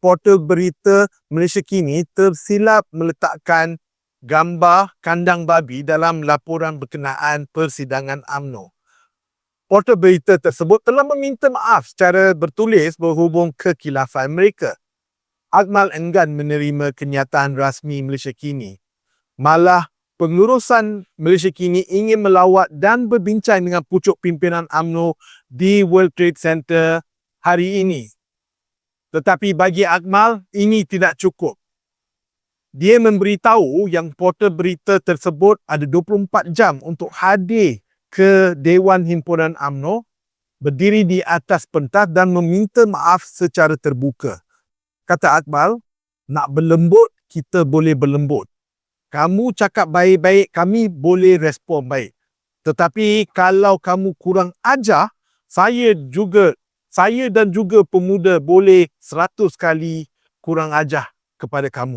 portal berita Malaysia Kini tersilap meletakkan gambar kandang babi dalam laporan berkenaan persidangan UMNO. Portal berita tersebut telah meminta maaf secara bertulis berhubung kekhilafan mereka. Akmal enggan menerima kenyataan rasmi Malaysia Kini. Malah, pengurusan Malaysia Kini ingin melawat dan berbincang dengan pucuk pimpinan UMNO di World Trade Center hari ini. Tetapi bagi Akmal, ini tidak cukup. Dia memberitahu yang portal berita tersebut ada 24 jam untuk hadir ke Dewan Himpunan UMNO, berdiri di atas pentas dan meminta maaf secara terbuka. Kata Akmal, nak berlembut, kita boleh berlembut. Kamu cakap baik-baik, kami boleh respon baik. Tetapi kalau kamu kurang ajar, saya dan juga pemuda boleh 100 kali kurang ajar kepada kamu.